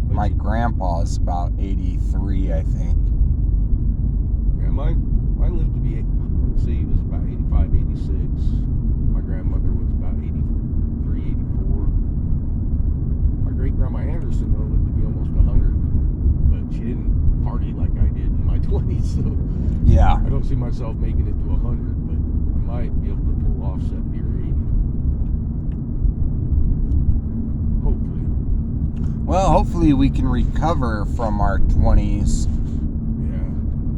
My grandpa's about 83, I think. Yeah, mine lived to be, let's see, he was about 85, 86. My grandmother was about 83, 84. My great-grandma Anderson, though, lived to be almost 100. But she didn't party like I did in my 20s, so Yeah. I don't see myself making it to 100, but I might be able to pull off 70 or 80. Hopefully. Well, hopefully we can recover from our 20s. Yeah. I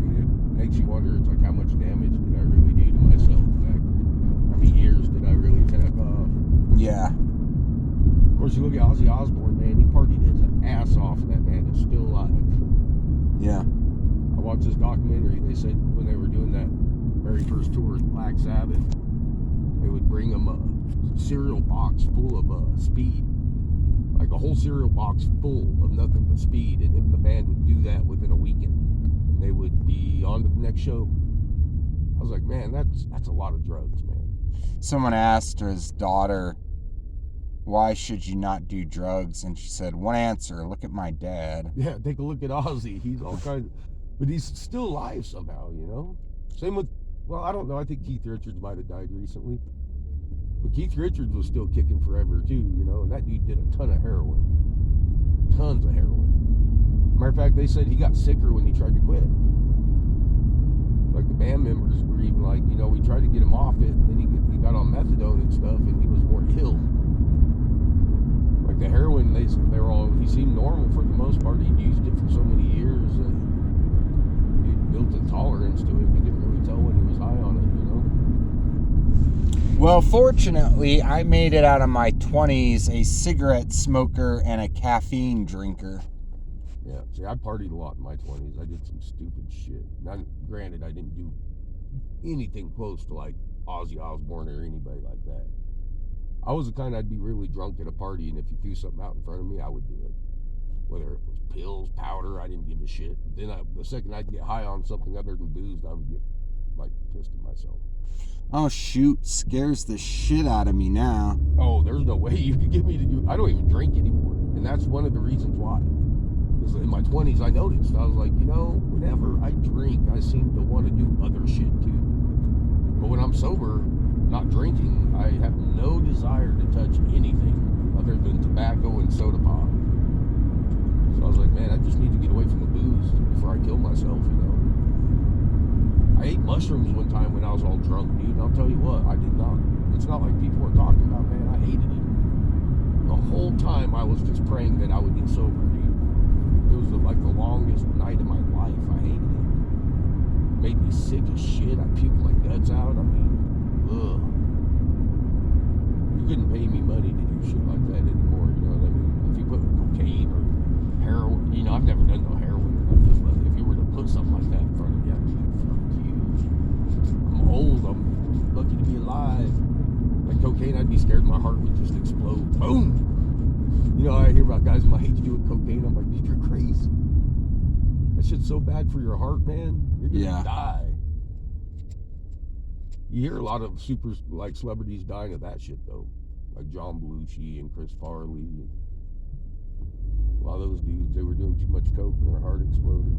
mean, it makes you wonder, it's like, how much damage did I really do to myself back then? How many years did I really tack off? Yeah. Of course, you look at Ozzy Osbourne, man, he partied his ass off, and that man is still alive. Yeah. I watched this documentary. They said when they were doing that very first tour with Black Sabbath, they would bring them a cereal box full of speed. Like a whole cereal box full of nothing but speed, and him and the band would do that within a weekend, and they would be on to the next show. I was like, man, that's a lot of drugs, man. Someone asked his daughter, why should you not do drugs? And she said, one answer, look at my dad. Yeah, take a look at Ozzy. He's all kinds of, but he's still alive somehow, you know? Same with, well, I don't know, I think Keith Richards might have died recently. But Keith Richards was still kicking forever too, you know, and that dude did a ton of heroin. Tons of heroin. Matter of fact, they said he got sicker when he tried to quit. Like the band members were even like, you know, we tried to get him off it, and then he got on methadone and stuff, and he was more ill. Like the heroin, they were all, he seemed normal for the most part. He'd used it for so many years, and he built a tolerance to it. You couldn't really tell when he was high on it, you know? Well, fortunately, I made it out of my 20s a cigarette smoker and a caffeine drinker. Yeah, see, I partied a lot in my 20s. I did some stupid shit. Now, granted, I didn't do anything close to like Ozzy Osbourne or anybody like that. I was the kind I'd be really drunk at a party, and if you threw something out in front of me, I would do it. Whether it was pills, powder, I didn't give a shit. But then the second I'd get high on something other than booze, I would get like pissed at myself. Oh, shoot. Scares the shit out of me now. Oh, there's no way you could get me to do... I don't even drink anymore. And that's one of the reasons why. Because in my 20s, I noticed. I was like, you know, whenever I drink, I seem to want to do other shit, too. But when I'm sober, not drinking, I have no desire to touch anything other than tobacco and soda pop. So I was like, man, I just need to get away from the booze before I kill myself, you know? I ate mushrooms one time when I was all drunk, dude, and I'll tell you what, I did not. It's not like people were talking about, man, I hated it. The whole time I was just praying that I would get sober, dude. It was like the longest night of my life. I hated it. It made me sick as shit. I puked my guts out. I mean, ugh. You couldn't pay me money to do shit like that anymore, you know what I mean? If you put cocaine or heroin, you know, I've never done no heroin or nothing, but if you were to put something like that in front of me, I'd be like, fuck you. I'm old, I'm lucky to be alive. Like cocaine, I'd be scared my heart would just explode. Boom! You know, I hear about guys my age doing cocaine, I'm like, dude, you're crazy. That shit's so bad for your heart, man. You're gonna die. You hear a lot of celebrities dying of that shit, though. Like John Belushi and Chris Farley. A lot of those dudes, they were doing too much coke and their heart exploded.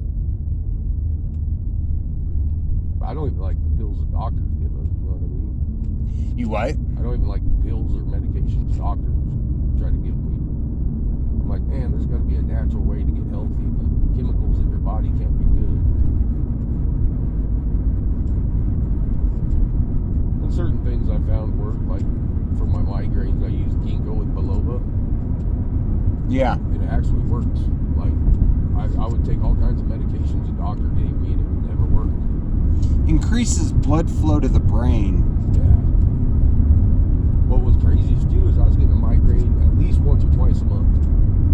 I don't even like the pills the doctors give us, you know what I mean? You what? I don't even like the pills or medications doctors try to give me. I'm like, man, there's got to be a natural way to get healthy. The chemicals in your body can't be good. And certain things I found work, like for my migraines, I use ginkgo with biloba. Yeah. And it actually works. Like, I would take all kinds of medications the doctor gave me, and it would never work. Increases blood flow to the brain. Yeah. What was craziest too is I was getting a migraine at least once or twice a month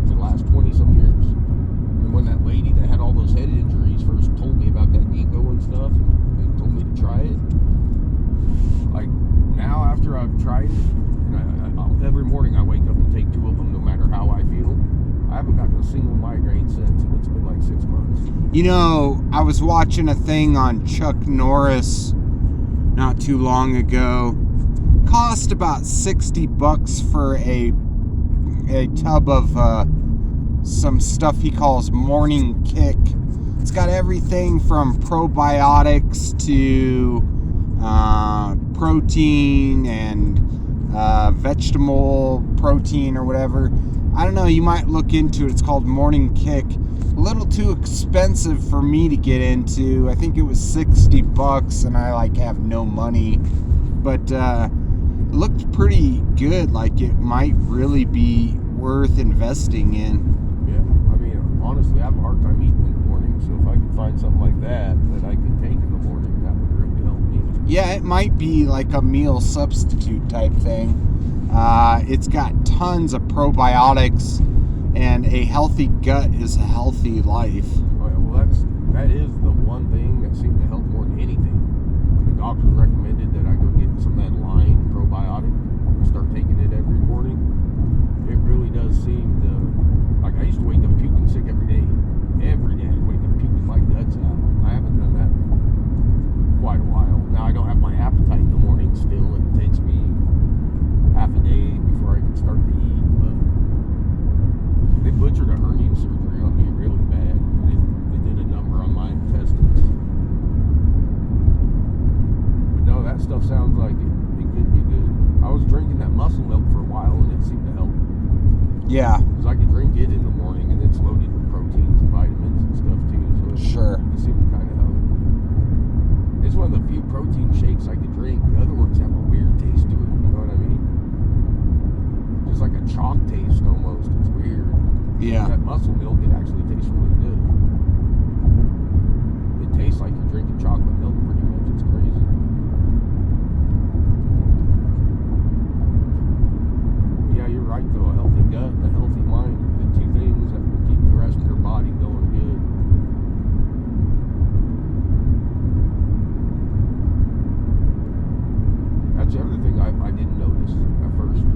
for the last 20-some years. And when that lady that had all those head injuries first told me about that ginkgo and stuff and told me to try it, like now after I've tried it, and every morning I wake up and take 2 of them no matter how I feel, I haven't gotten a single migraine since, and it's been like 6 months. You know, I was watching a thing on Chuck Norris not too long ago. Cost about $60 for a a tub of some stuff he calls Morning Kick. It's got everything from probiotics to protein and vegetable protein or whatever. I don't know, you might look into it. It's called Morning Kick. A little too expensive for me to get into. I think it was $60 and I have no money. But it looked pretty good. It might really be worth investing in. Yeah, I mean, honestly, I have a hard time eating in the morning, so if I could find something like that I could take in the morning, that would really help me. Yeah, it might be like a meal substitute type thing. It's got tons of probiotics, and a healthy gut is a healthy life. Well, that is the one thing that seemed to help more than anything. The doctor recommended that I go get some of that Lion probiotic and start taking it every morning. It really does seem to, I used to wake up puking sick every day. Every day I'd wake up puking my guts out. I haven't done that in quite a while. Now I don't have my appetite in the morning still. It takes me half a day before I can start to eat, but they butchered a hernia surgery on me really bad. They did a number on my intestines. But no, that stuff sounds like it could be good. I was drinking that muscle milk for a while and it seemed to help. Yeah. Because I could drink it in the morning and it's loaded with proteins and vitamins and stuff too. So it seemed to kind of help. It's one of the few protein shakes I could drink. The other ones have a weird taste to it, you know what I mean? Just like a chalk taste almost. It's weird. Yeah. That muscle milk, it actually tastes really good. It tastes like you're drinking chocolate milk pretty much. It's crazy. But yeah, you're right though. A healthy gut and a healthy mind are the two things that will keep the rest of your body going good. That's the other thing I didn't notice at first.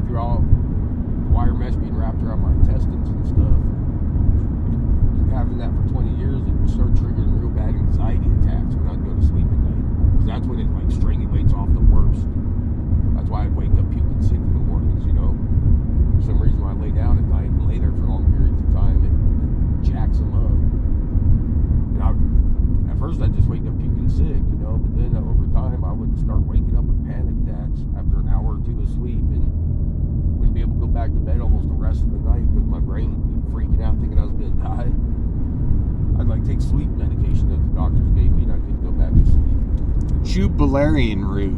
Through all the wire mesh being wrapped around my intestines and stuff, having that for 20 years, it started triggering real bad anxiety attacks when I'd go to sleep at night. Because that's when it strangulates off the worst. That's why I'd wake up puking sick in the mornings, you know. For some reason, when I lay down at night and lay there for long periods of time, it jacks them up. And at first, I'd just wake up puking sick, you know, but then over time, I would start waking up with panic attacks after an hour or two of sleep and wouldn't be able to go back to bed almost the rest of the night because my brain would be freaking out thinking I was going to die. I'd take sleep medication that the doctors gave me and I couldn't go back to sleep. Chew valerian root.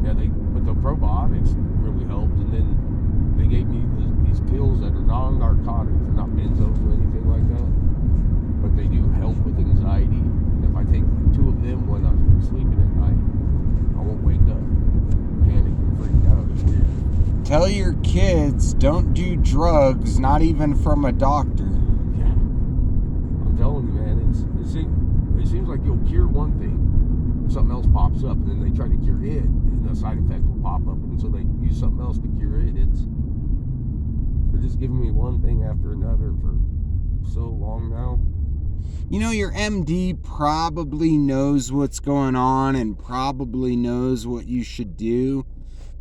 Yeah, but the probiotics really helped, and then they gave me these pills that are non-narcotic. They're not benzos or anything like that, but they do help with anxiety. And if I take 2 of them when I'm sleeping at night, I won't wake up panicked and freaked out. It's weird. Tell your kids don't do drugs, not even from a doctor. Yeah, I'm telling you, man. It seems like you'll cure one thing, and something else pops up, and then they try to cure it, and a side effect will pop up, and so they use something else to cure it. They're just giving me one thing after another for so long now. You know, your MD probably knows what's going on and probably knows what you should do,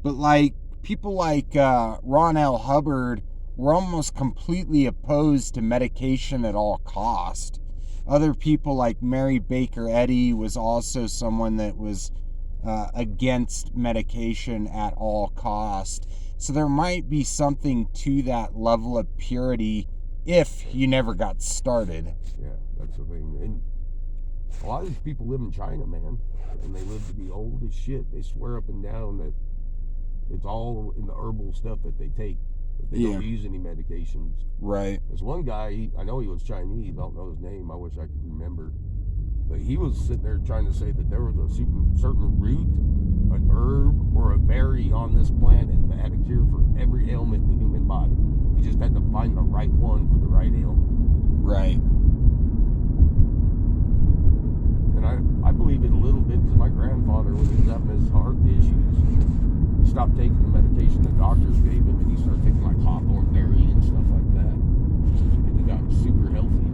but people like Ron L. Hubbard were almost completely opposed to medication at all cost. Other people like Mary Baker Eddy was also someone that was against medication at all cost. So there might be something to that level of purity if you never got started. Yeah, that's the thing. And a lot of these people live in China, man, and they live to be old as shit. They swear up and down that it's all in the herbal stuff that they take. That they don't use any medications. Right. There's one guy, I know he was Chinese, I don't know his name, I wish I could remember. But he was sitting there trying to say that there was a certain root, an herb, or a berry on this planet that had a cure for every ailment in the human body. You just had to find the right one for the right ailment. Right. And I believe it a little bit because my grandfather, when he was having his heart issues, he stopped taking the medication the doctors gave him and he started taking hawthorn berry and stuff like that. And he got super healthy